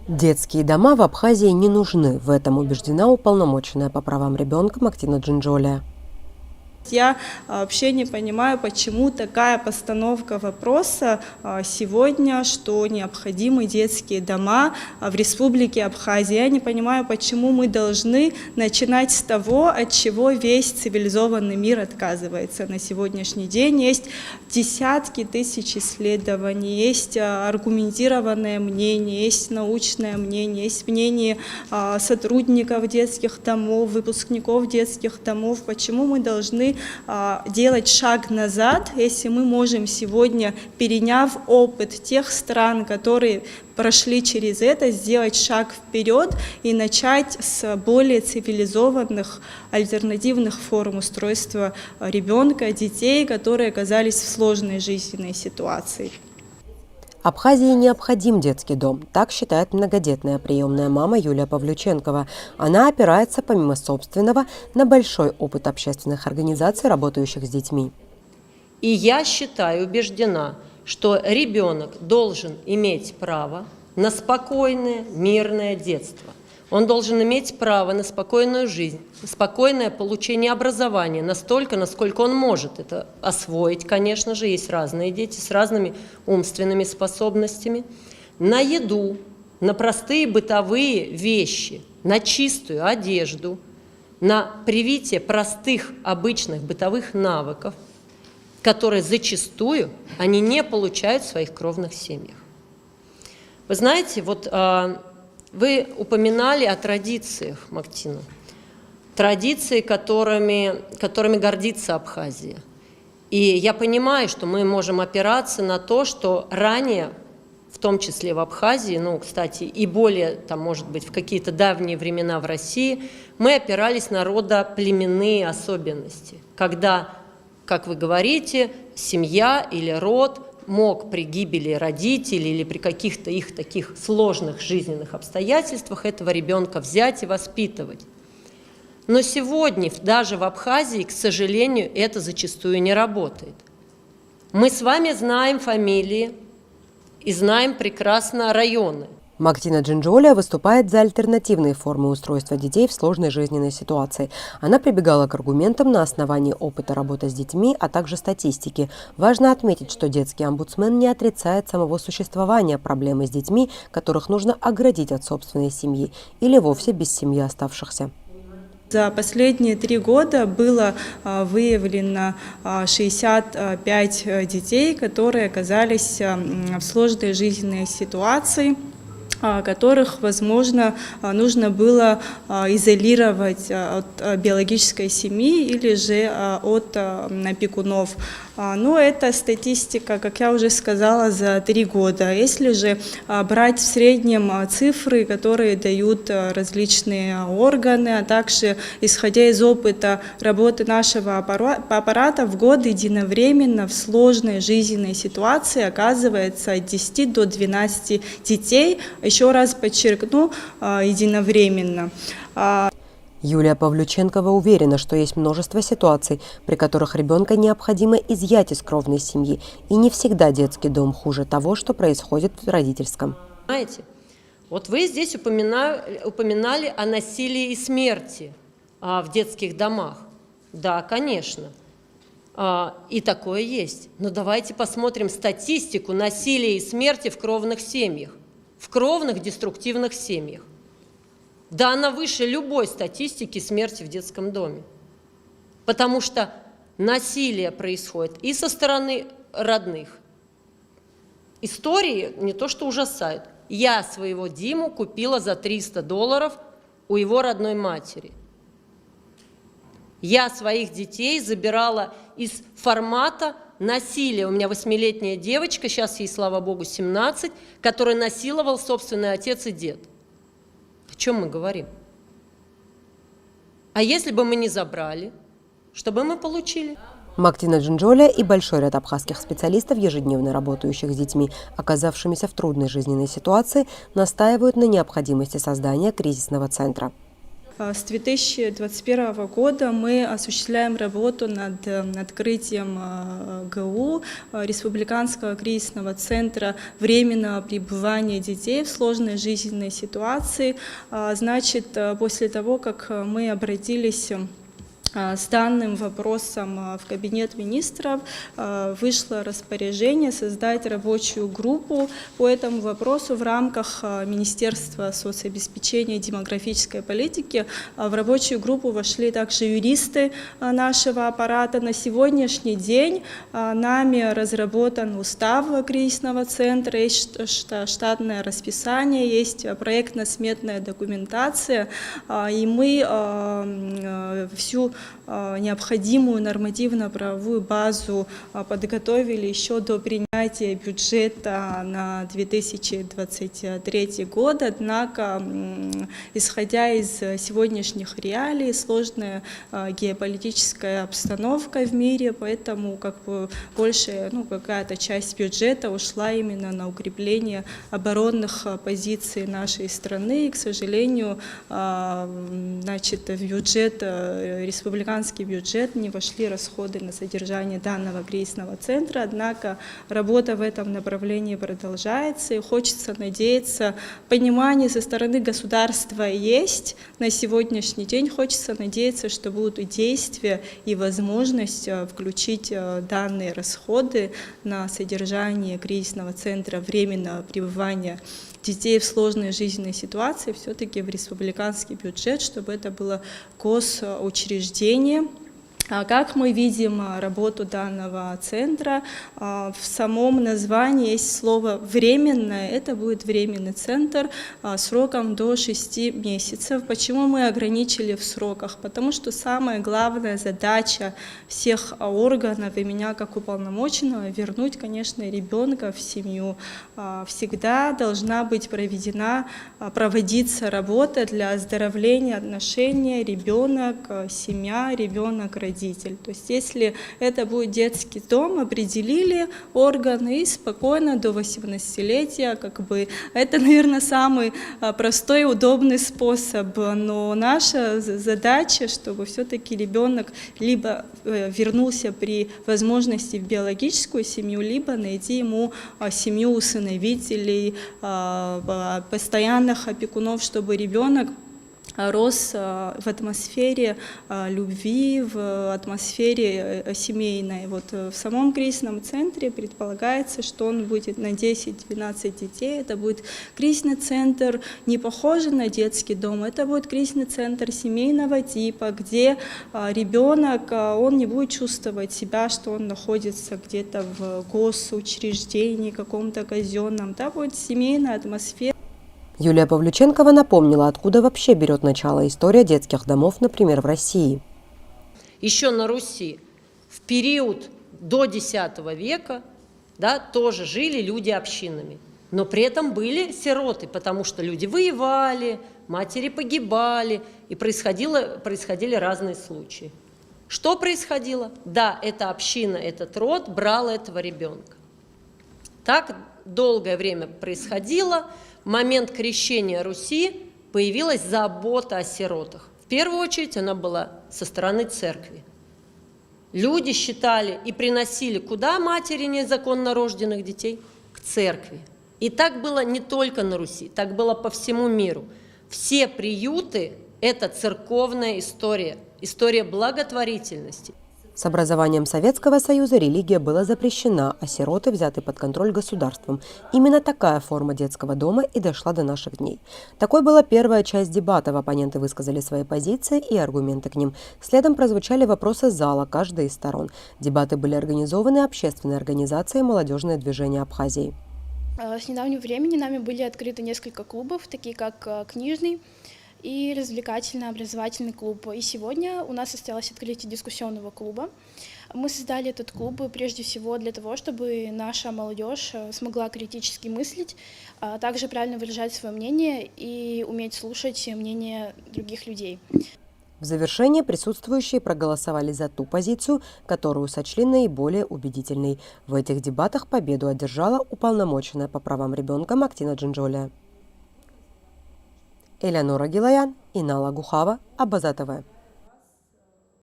Детские дома в Абхазии не нужны. В этом убеждена уполномоченная по правам ребенка Мактина Джинджоля. Я вообще не понимаю, почему такая постановка вопроса сегодня, что необходимы детские дома в Республике Абхазия. Я не понимаю, почему мы должны начинать с того, от чего весь цивилизованный мир отказывается. На сегодняшний день есть десятки тысяч исследований, есть аргументированное мнение, есть научное мнение, есть мнение сотрудников детских домов, выпускников детских домов. Почему мы должны делать шаг назад, если мы можем сегодня, переняв опыт тех стран, которые прошли через это, сделать шаг вперед и начать с более цивилизованных альтернативных форм устройства ребенка, детей, которые оказались в сложной жизненной ситуации. Абхазии необходим детский дом, так считает многодетная приемная мама Юлия Павлюченкова. Она опирается, помимо собственного, на большой опыт общественных организаций, работающих с детьми. И я считаю, убеждена, что ребенок должен иметь право на спокойное, мирное детство. Он должен иметь право на спокойную жизнь, спокойное получение образования, настолько, насколько он может это освоить, конечно же, есть разные дети с разными умственными способностями, на еду, на простые бытовые вещи, на чистую одежду, на привитие простых, обычных бытовых навыков, которые зачастую они не получают в своих кровных семьях. Вы знаете, вот вы упоминали о традициях, Мактина, традиции, которыми гордится Абхазия. И я понимаю, что мы можем опираться на то, что ранее, в том числе в Абхазии, ну, кстати, и более, там, может быть, в какие-то давние времена в России, мы опирались на родоплеменные особенности, когда, как вы говорите, семья или род мог при гибели родителей или при каких-то их таких сложных жизненных обстоятельствах этого ребенка взять и воспитывать. Но сегодня даже в Абхазии, к сожалению, это зачастую не работает. Мы с вами знаем фамилии и знаем прекрасно районы. Мактина Джинджоля выступает за альтернативные формы устройства детей в сложной жизненной ситуации. Она прибегала к аргументам на основании опыта работы с детьми, а также статистики. Важно отметить, что детский омбудсмен не отрицает самого существования проблемы с детьми, которых нужно оградить от собственной семьи или вовсе без семьи оставшихся. За последние 3 года было выявлено 65 детей, которые оказались в сложной жизненной ситуации, которых, возможно, нужно было изолировать от биологической семьи или же от опекунов. Но это статистика, как я уже сказала, за 3 года. Если же брать в среднем цифры, которые дают различные органы, а также исходя из опыта работы нашего аппарата, в год единовременно в сложной жизненной ситуации оказывается от 10 до 12 детей. Еще раз подчеркну, единовременно. Юлия Павлюченкова уверена, что есть множество ситуаций, при которых ребенка необходимо изъять из кровной семьи, и не всегда детский дом хуже того, что происходит в родительском. Знаете, вот вы здесь упоминали о насилии и смерти в детских домах. Да, конечно, и такое есть. Но давайте посмотрим статистику насилия и смерти в кровных семьях, в кровных деструктивных семьях. Да, она выше любой статистики смерти в детском доме. Потому что насилие происходит и со стороны родных. Истории не то что ужасают. Я своего Диму купила за $300 у его родной матери. Я своих детей забирала из формата насилия. У меня 8-летняя девочка, сейчас ей, слава богу, 17, которую насиловал собственный отец и дед. О чем мы говорим? А если бы мы не забрали, что бы мы получили? Мактина Джинджоля и большой ряд абхазских специалистов, ежедневно работающих с детьми, оказавшимися в трудной жизненной ситуации, настаивают на необходимости создания кризисного центра. С 2021 года мы осуществляем работу над открытием ГУ, Республиканского кризисного центра временного пребывания детей в сложной жизненной ситуации. Значит, после того, как мы обратились с данным вопросом в Кабинет министров, вышло распоряжение создать рабочую группу по этому вопросу в рамках Министерства соцобеспечения и демографической политики. В рабочую группу вошли также юристы нашего аппарата. На сегодняшний день нами разработан устав кризисного центра, есть штатное расписание, есть проектно-сметная документация, и мы всю необходимую нормативно-правовую базу подготовили еще до принятия бюджета на 2023 год. Однако, исходя из сегодняшних реалий, сложная геополитическая обстановка в мире, поэтому большая, какая-то часть бюджета ушла именно на укрепление оборонных позиций нашей страны. И, к сожалению, в бюджет республиканский бюджет не вошли расходы на содержание данного кризисного центра, однако работа в этом направлении продолжается, и хочется надеяться, понимание со стороны государства есть на сегодняшний день, хочется надеяться, что будут и действия, и возможность включить данные расходы на содержание кризисного центра временного пребывания детей в сложной жизненной ситуации все-таки в республиканский бюджет, чтобы это было госучреждение. Как мы видим работу данного центра, в самом названии есть слово «временное», это будет временный центр сроком до 6 месяцев. Почему мы ограничили в сроках? Потому что самая главная задача всех органов и меня как уполномоченного — вернуть, конечно, ребенка в семью. Всегда должна быть проводиться работа для оздоровления отношений ребенок-семья, ребенок-родитель. То есть если это будет детский дом, определили органы и спокойно до 18-летия, это, наверное, самый простой и удобный способ, но наша задача, чтобы все-таки ребенок либо вернулся при возможности в биологическую семью, либо найти ему семью усыновителей, постоянных опекунов, чтобы ребенок рос в атмосфере любви, в атмосфере семейной. В самом кризисном центре предполагается, что он будет на 10-12 детей. Это будет кризисный центр, не похожий на детский дом, это будет кризисный центр семейного типа, где ребенок, он не будет чувствовать себя, что он находится где-то в госучреждении каком-то казенном. Там будет семейная атмосфера. Юлия Павлюченкова напомнила, откуда вообще берет начало история детских домов, например, в России. Еще на Руси в период до X века тоже жили люди общинами. Но при этом были сироты, потому что люди воевали, матери погибали, и происходили разные случаи. Что происходило? Да, эта община, этот род брал этого ребенка. Так долгое время происходило. В момент крещения Руси появилась забота о сиротах. В первую очередь она была со стороны церкви. Люди считали и приносили куда матери незаконно рожденных детей? К церкви. И так было не только на Руси, так было по всему миру. Все приюты – это церковная история, история благотворительности. С образованием Советского Союза религия была запрещена, а сироты взяты под контроль государством. Именно такая форма детского дома и дошла до наших дней. Такой была первая часть дебатов. Оппоненты высказали свои позиции и аргументы к ним. Следом прозвучали вопросы зала каждой из сторон. Дебаты были организованы общественной организацией «Молодежное движение Абхазии». С недавнего времени нами были открыты несколько клубов, такие как книжный и развлекательно-образовательный клуб. И сегодня у нас состоялось открытие дискуссионного клуба. Мы создали этот клуб прежде всего для того, чтобы наша молодежь смогла критически мыслить, а также правильно выражать свое мнение и уметь слушать мнение других людей. В завершении присутствующие проголосовали за ту позицию, которую сочли наиболее убедительной. В этих дебатах победу одержала уполномоченная по правам ребенка Мактина Джинджолия. Элеонора Гилаян, Инала Гухава, Абаза ТВ.